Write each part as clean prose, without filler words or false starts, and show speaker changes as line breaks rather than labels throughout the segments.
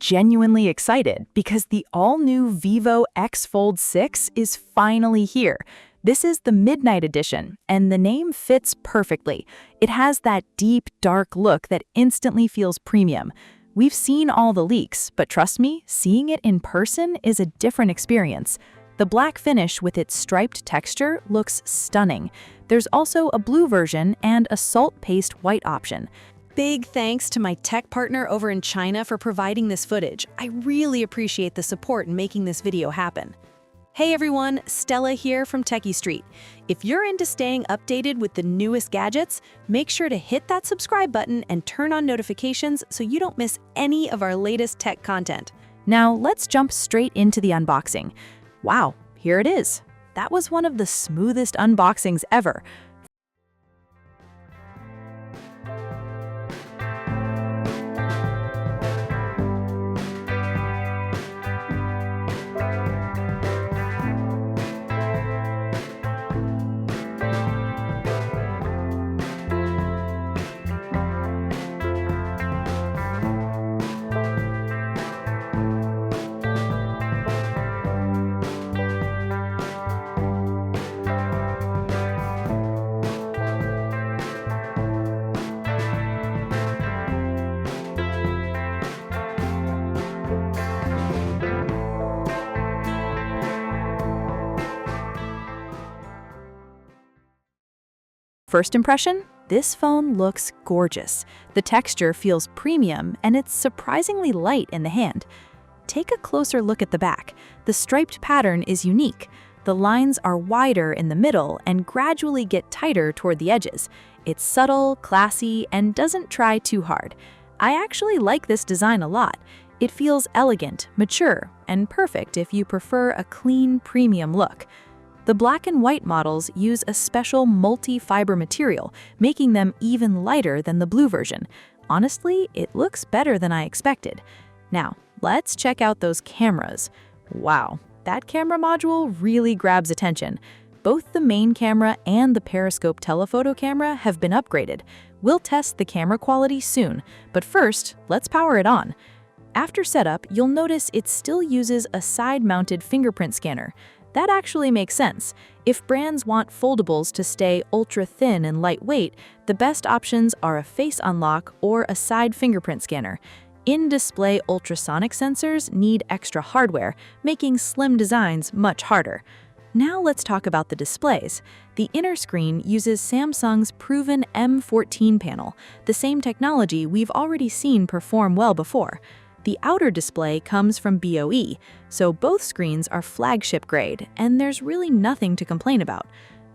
genuinely excited because the all-new Vivo X Fold 6 is finally here. This is the Midnight Edition, and the name fits perfectly. It has that deep, dark look that instantly feels premium. We've seen all the leaks, but trust me, seeing it in person is a different experience. The black finish with its striped texture looks stunning. There's also a blue version and a salt paste white option. Big thanks to my tech partner over in China for providing this footage. I really appreciate the support in making this video happen. Hey everyone, Stella here from techiestreet. If you're into staying updated with the newest gadgets, make sure to hit that subscribe button and turn on notifications so you don't miss any of our latest tech content. Now let's jump straight into the unboxing. Wow, here it is. That was one of the smoothest unboxings ever. First impression? This phone looks gorgeous. The texture feels premium and it's surprisingly light in the hand. Take a closer look at the back. The striped pattern is unique. The lines are wider in the middle and gradually get tighter toward the edges. It's subtle, classy, and doesn't try too hard. I actually like this design a lot. It feels elegant, mature, and perfect if you prefer a clean, premium look. The black and white models use a special multi-fiber material, making them even lighter than the blue version. Honestly, it looks better than I expected. Now, let's check out those cameras. Wow, that camera module really grabs attention. Both the main camera and the periscope telephoto camera have been upgraded. We'll test the camera quality soon, but first, let's power it on. After setup, you'll notice it still uses a side-mounted fingerprint scanner. That actually makes sense. If brands want foldables to stay ultra-thin and lightweight, the best options are a face unlock or a side fingerprint scanner. In-display ultrasonic sensors need extra hardware, making slim designs much harder. Now let's talk about the displays. The inner screen uses Samsung's proven M14 panel, the same technology we've already seen perform well before. The outer display comes from BOE, so both screens are flagship grade, and there's really nothing to complain about.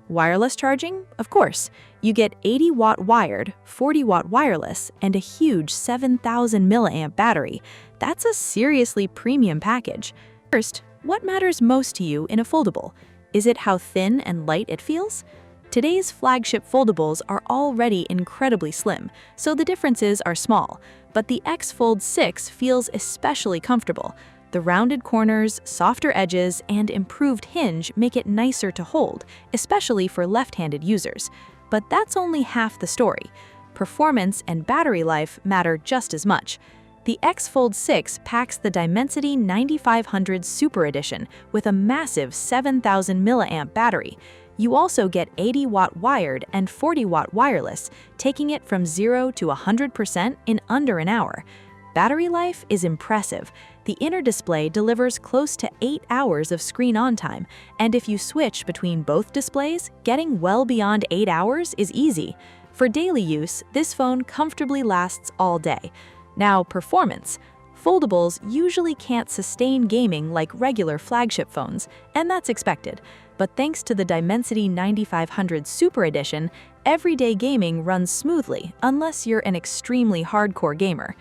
Wireless charging? Of course. You get 80-watt wired, 40-watt wireless, and a huge 7,000 milliamp battery. That's a seriously premium package. First, what matters most to you in a foldable? Is it how thin and light it feels? Today's flagship foldables are already incredibly slim, so the differences are small. But the X Fold 6 feels especially comfortable. The rounded corners, softer edges, and improved hinge make it nicer to hold, especially for left-handed users. But that's only half the story. Performance and battery life matter just as much. The X Fold 6 packs the Dimensity 9500 Super Edition with a massive 7,000 milliamp battery. You also get 80-watt wired and 40-watt wireless, taking it from 0 to 100% in under an hour. Battery life is impressive. The inner display delivers close to 8 hours of screen-on time, and if you switch between both displays, getting well beyond 8 hours is easy. For daily use, this phone comfortably lasts all day. Now, performance. Foldables usually can't sustain gaming like regular flagship phones, and that's expected. But thanks to the Dimensity 9500 Super Edition, everyday gaming runs smoothly unless you're an extremely hardcore gamer.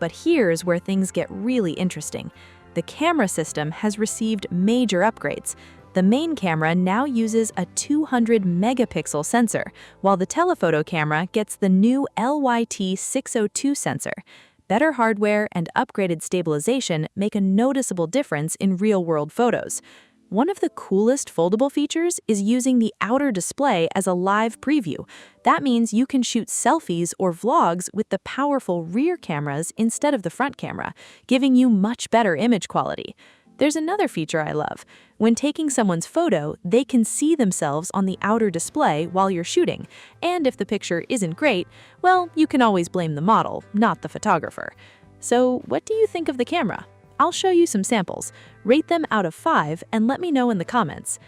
But here's where things get really interesting. The camera system has received major upgrades. The main camera now uses a 200 megapixel sensor, while the telephoto camera gets the new LYT-602 sensor. Better hardware and upgraded stabilization make a noticeable difference in real-world photos. One of the coolest foldable features is using the outer display as a live preview. That means you can shoot selfies or vlogs with the powerful rear cameras instead of the front camera, giving you much better image quality. There's another feature I love. When taking someone's photo, they can see themselves on the outer display while you're shooting. And if the picture isn't great, well, you can always blame the model, not the photographer. So, what do you think of the camera? I'll show you some samples. Rate them out of 5 and let me know in the comments.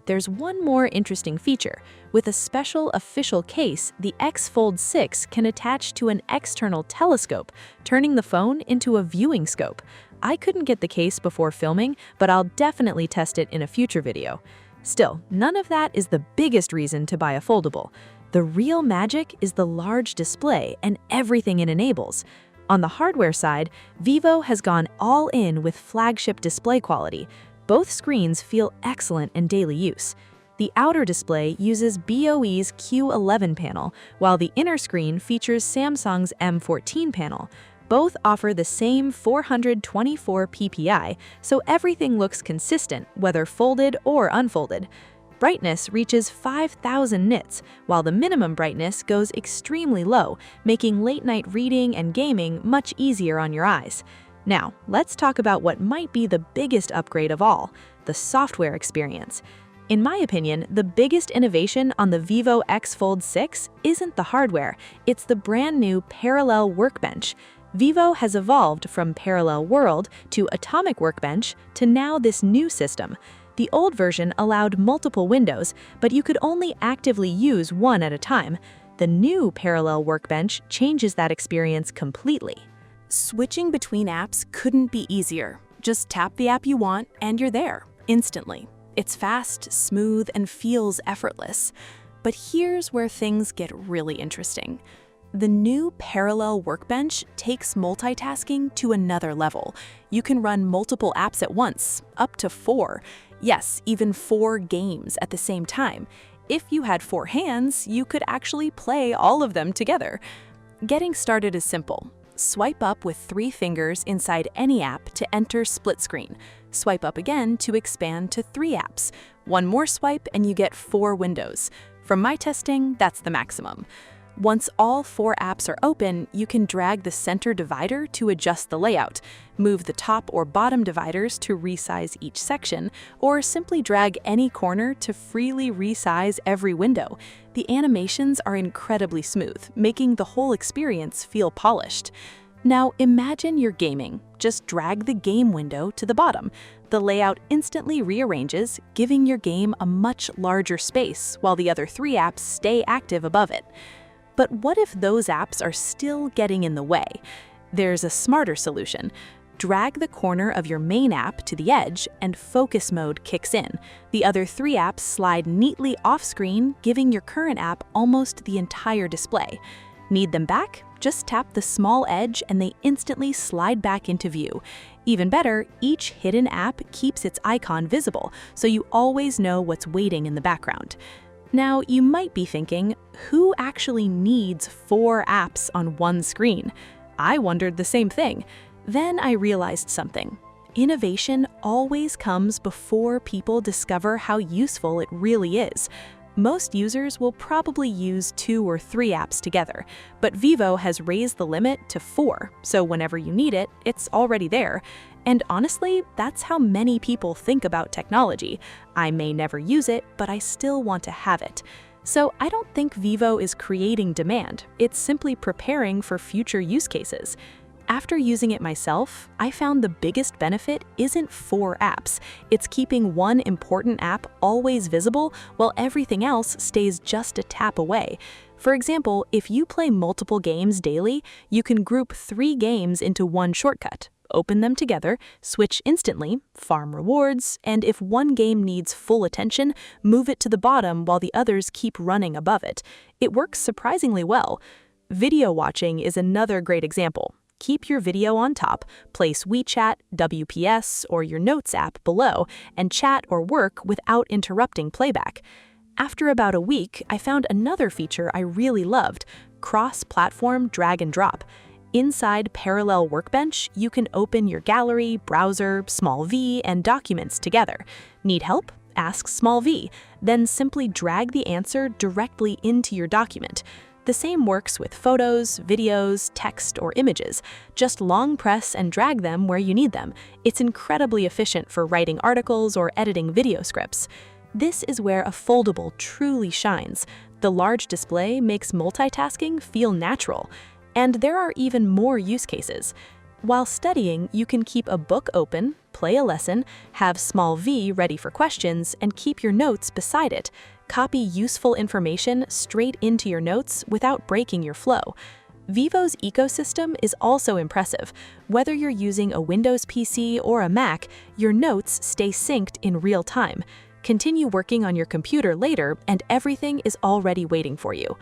There's one more interesting feature. With a special official case, the X Fold 6 can attach to an external telescope, turning the phone into a viewing scope. I couldn't get the case before filming, but I'll definitely test it in a future video. Still, none of that is the biggest reason to buy a foldable. The real magic is the large display and everything it enables. On the hardware side, Vivo has gone all in with flagship display quality. Both screens feel excellent in daily use. The outer display uses BOE's Q11 panel, while the inner screen features Samsung's M14 panel. Both offer the same 424 ppi, so everything looks consistent, whether folded or unfolded. Brightness reaches 5,000 nits, while the minimum brightness goes extremely low, making late-night reading and gaming much easier on your eyes. Now, let's talk about what might be the biggest upgrade of all, the software experience. In my opinion, the biggest innovation on the Vivo X Fold 6 isn't the hardware, it's the brand new Parallel Workbench. Vivo has evolved from Parallel World to Atomic Workbench to now this new system. The old version allowed multiple windows, but you could only actively use one at a time. The new Parallel Workbench changes that experience completely.
Switching between apps couldn't be easier. Just tap the app you want and you're there, instantly. It's fast, smooth, and feels effortless. But here's where things get really interesting. The new Parallel Workbench takes multitasking to another level. You can run multiple apps at once, up to 4. Yes, even 4 games at the same time. If you had 4 hands, you could actually play all of them together. Getting started is simple. Swipe up with 3 fingers inside any app to enter split screen. Swipe up again to expand to 3 apps. One more swipe and you get 4 windows. From my testing, that's the maximum. Once all 4 apps are open, you can drag the center divider to adjust the layout, move the top or bottom dividers to resize each section, or simply drag any corner to freely resize every window. The animations are incredibly smooth, making the whole experience feel polished. Now imagine you're gaming. Just drag the game window to the bottom. The layout instantly rearranges, giving your game a much larger space while the other 3 apps stay active above it. But what if those apps are still getting in the way? There's a smarter solution. Drag the corner of your main app to the edge and focus mode kicks in. The other 3 apps slide neatly off screen, giving your current app almost the entire display. Need them back? Just tap the small edge and they instantly slide back into view. Even better, each hidden app keeps its icon visible, so you always know what's waiting in the background. Now, you might be thinking, who actually needs 4 apps on one screen? I wondered the same thing. Then I realized something. Innovation always comes before people discover how useful it really is. Most users will probably use 2 or 3 apps together, but Vivo has raised the limit to 4, so whenever you need it, it's already there. And honestly, that's how many people think about technology. I may never use it, but I still want to have it. So I don't think Vivo is creating demand, it's simply preparing for future use cases. After using it myself, I found the biggest benefit isn't 4 apps. It's keeping one important app always visible while everything else stays just a tap away. For example, if you play multiple games daily, you can group 3 games into one shortcut. Open them together, switch instantly, farm rewards, and if one game needs full attention, move it to the bottom while the others keep running above it. It works surprisingly well. Video watching is another great example. Keep your video on top, place WeChat, WPS, or your Notes app below, and chat or work without interrupting playback. After about a week, I found another feature I really loved: cross-platform drag and drop. Inside Parallel Workbench, you can open your gallery, browser, Small V, and documents together. Need help? Ask Small V, then simply drag the answer directly into your document. The same works with photos, videos, text, or images. Just long press and drag them where you need them. It's incredibly efficient for writing articles or editing video scripts. This is where a foldable truly shines. The large display makes multitasking feel natural. And there are even more use cases. While studying, you can keep a book open, play a lesson, have Small V ready for questions, and keep your notes beside it. Copy useful information straight into your notes without breaking your flow. Vivo's ecosystem is also impressive. Whether you're using a Windows PC or a Mac, your notes stay synced in real time. Continue working on your computer later, and everything is already waiting for you.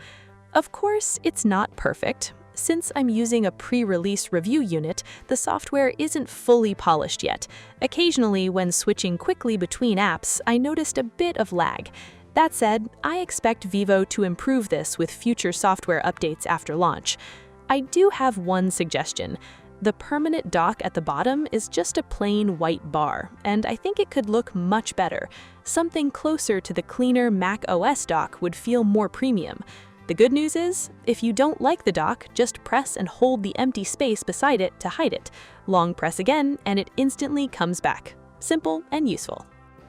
Of course, it's not perfect. Since I'm using a pre-release review unit, the software isn't fully polished yet. Occasionally, when switching quickly between apps, I noticed a bit of lag. That said, I expect Vivo to improve this with future software updates after launch. I do have one suggestion. The permanent dock at the bottom is just a plain white bar, and I think it could look much better. Something closer to the cleaner Mac OS dock would feel more premium. The good news is, if you don't like the dock, just press and hold the empty space beside it to hide it. Long press again, and it instantly comes back. Simple and useful.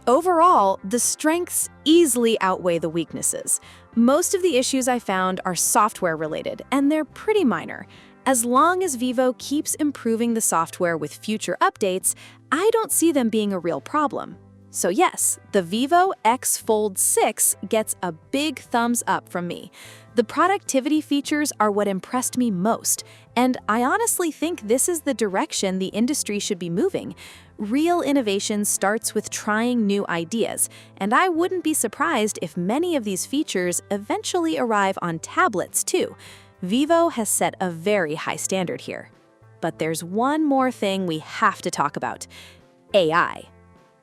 Overall, the strengths easily outweigh the weaknesses. Most of the issues I found are software-related, and they're pretty minor. As long as Vivo keeps improving the software with future updates, I don't see them being a real problem. So yes, the Vivo X Fold 6 gets a big thumbs up from me. The productivity features are what impressed me most, and I honestly think this is the direction the industry should be moving. Real innovation starts with trying new ideas, and I wouldn't be surprised if many of these features eventually arrive on tablets too. Vivo has set a very high standard here. But there's one more thing we have to talk about: AI.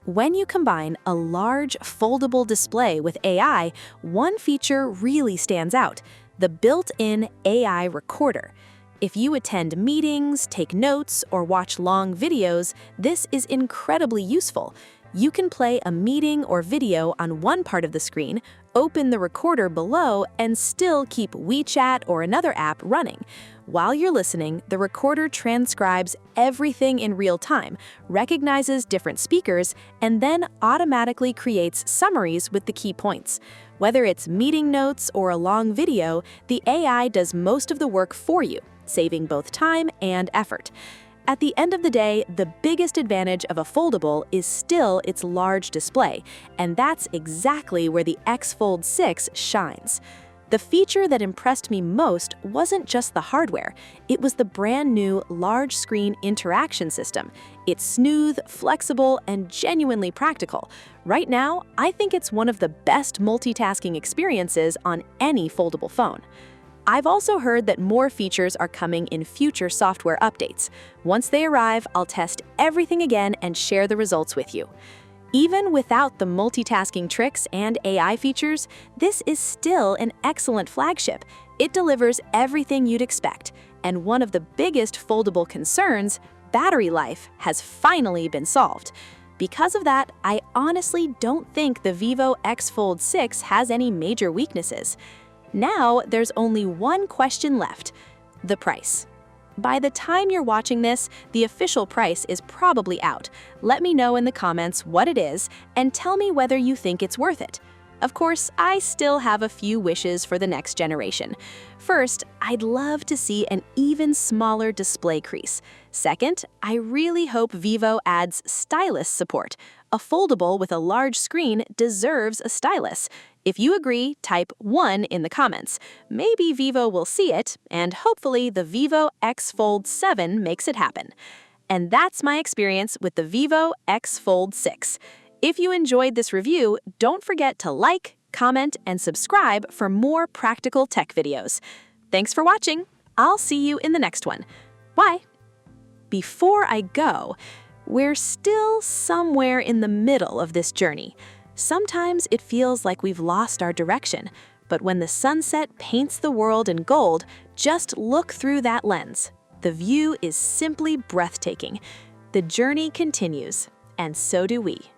When you combine a large foldable display with AI, one feature really stands out: the built-in AI recorder. If you attend meetings, take notes, or watch long videos, this is incredibly useful. You can play a meeting or video on one part of the screen, open the recorder below, and still keep WeChat or another app running. While you're listening, the recorder transcribes everything in real time, recognizes different speakers, and then automatically creates summaries with the key points. Whether it's meeting notes or a long video, the AI does most of the work for you, saving both time and effort. At the end of the day, the biggest advantage of a foldable is still its large display, and that's exactly where the X Fold 6 shines. The feature that impressed me most wasn't just the hardware, it was the brand new large screen interaction system. It's smooth, flexible, and genuinely practical. Right now, I think it's one of the best multitasking experiences on any foldable phone. I've also heard that more features are coming in future software updates. Once they arrive, I'll test everything again and share the results with you. Even without the multitasking tricks and AI features, this is still an excellent flagship. It delivers everything you'd expect. And one of the biggest foldable concerns, battery life, has finally been solved. Because of that, I honestly don't think the Vivo X Fold 6 has any major weaknesses. Now, there's only one question left: the price. By the time you're watching this, the official price is probably out. Let me know in the comments what it is, and tell me whether you think it's worth it. Of course, I still have a few wishes for the next generation. First, I'd love to see an even smaller display crease. Second, I really hope Vivo adds stylus support. A foldable with a large screen deserves a stylus. If you agree, type 1 in the comments. Maybe Vivo will see it, and hopefully the Vivo X Fold 7 makes it happen. And that's my experience with the Vivo X Fold 6. If you enjoyed this review, don't forget to like, comment, and subscribe for more practical tech videos. Thanks for watching. I'll see you in the next one. Bye!
before I go, we're still somewhere in the middle of this journey. Sometimes it feels like we've lost our direction, but when the sunset paints the world in gold, just look through that lens. The view is simply breathtaking. The journey continues, and so do we.